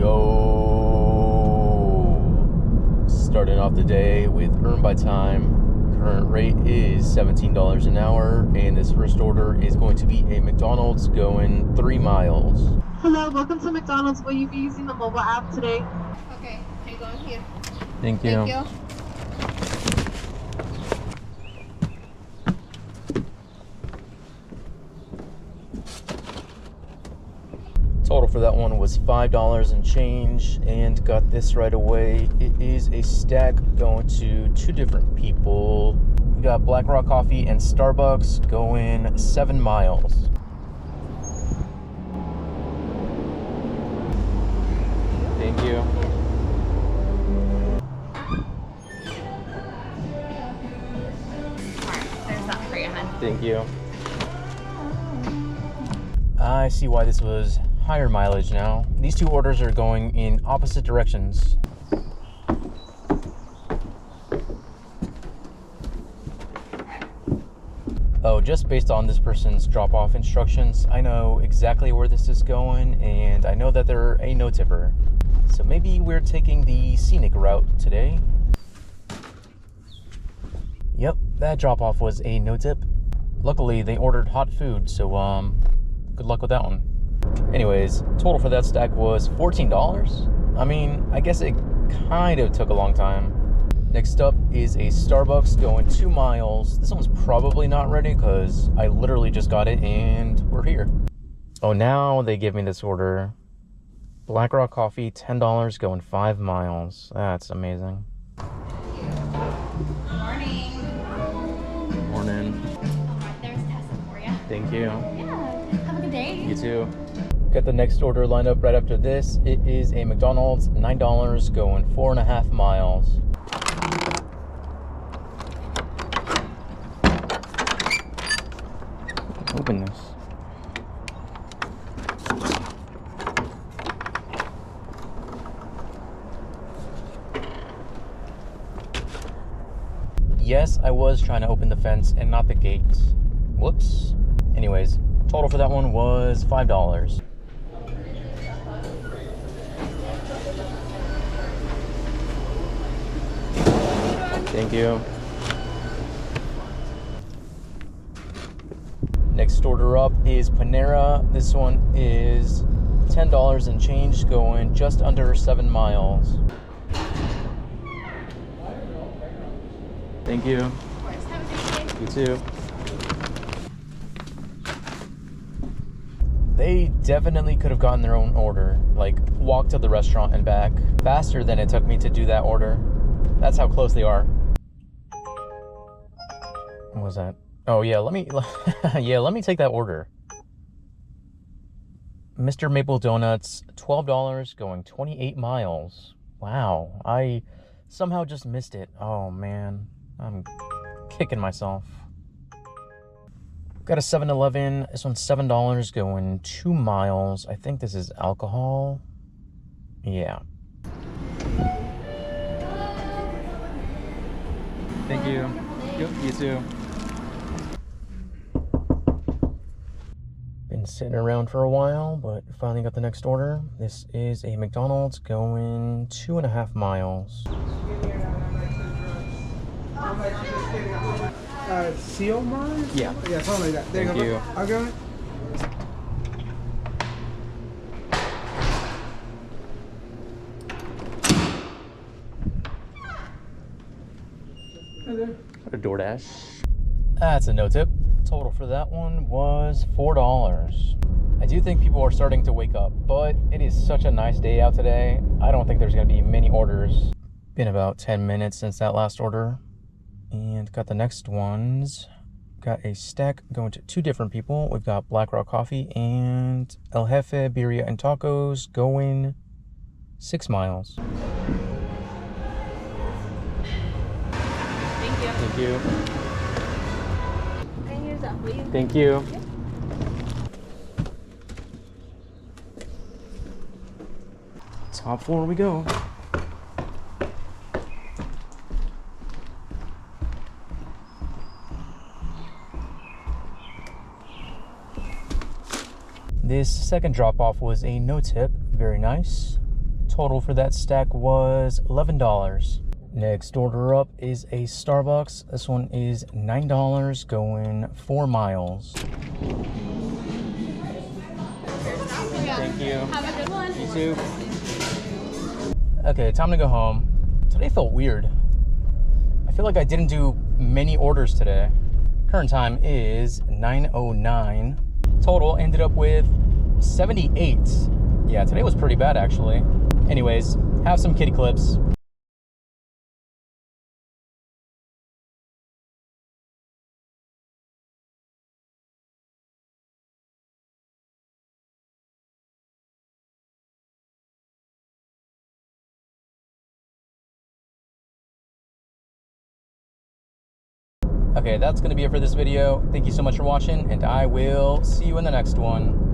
Yo, starting off the day with Earn by Time. Current rate is $17 an hour, and this first order is going to be a McDonald's going 3 miles. Hello, welcome to McDonald's. Will you be using the mobile app today? Okay, I go here. Thank you. Thank you. Total for that one was $5 and change, and got this right away. It is a stack going to 2 different people. We got Black Rock Coffee and Starbucks going 7 miles. Thank you. Alright, there's that for you, hon. Thank you. I see why this was higher mileage now. These 2 orders are going in opposite directions. Oh, just based on this person's drop-off instructions, I know exactly where this is going, and I know that they're a no-tipper. So maybe we're taking the scenic route today. Yep, that drop-off was a no-tip. Luckily, they ordered hot food, so good luck with that one. Anyways, total for that stack was $14. I mean, I guess it kind of took a long time. Next up is a Starbucks going 2 miles. This one's probably not ready because I literally just got it and we're here. Oh, now they give me this order. Black Rock Coffee, $10 going 5 miles. That's amazing. Morning. Morning. Alright, there's Tessa for you. Thank you. Yeah, have a good day. You too. Got the next order lined up right after this. It is a McDonald's, $9 going 4.5 miles. Open this. Yes, I was trying to open the fence and not the gates. Whoops. Anyways, total for that one was $5. Thank you. Next order up is Panera. This one is $10 and change going just under 7 miles. Thank you. Of course, have a good day. You too. They definitely could have gotten their own order, like walked to the restaurant and back faster than it took me to do that order. That's how close they are. What was that? Oh yeah, let me take that order. Mr. Maple Donuts, $12 going 28 miles. Wow, I somehow just missed it. Oh man, I'm kicking myself. Got a 7-Eleven. This one's $7 going 2 miles. I think this is alcohol. Yeah. Thank you. You too. Been sitting around for a while, but finally got the next order. This is a McDonald's going 2.5 miles. Seal mine? Yeah. Yeah, something like that. There Thank you. I'll go. Hi there. A doordash. That's a no tip. Total for that one was $4. I do think people are starting to wake up, but it is such a nice day out today. I don't think there's going to be many orders. Been about 10 minutes since that last order. And got the next ones. Got a stack going to 2 different people. We've got Black Rock Coffee and El Jefe Birria and Tacos going 6 miles. Thank you. Thank you. And here's that for you. Thank you. Top floor we go. This second drop-off was a no tip. Very nice. Total for that stack was $11. Next order up is a Starbucks. This one is $9 going 4 miles. Thank you. Have a good one. You too. Okay, time to go home. Today felt weird. I feel like I didn't do many orders today. Current time is 9:09. Total ended up with 78. Yeah, today was pretty bad actually. Anyways, have some kitty clips. Okay, that's going to be it for this video. Thank you so much for watching, and I will see you in the next one.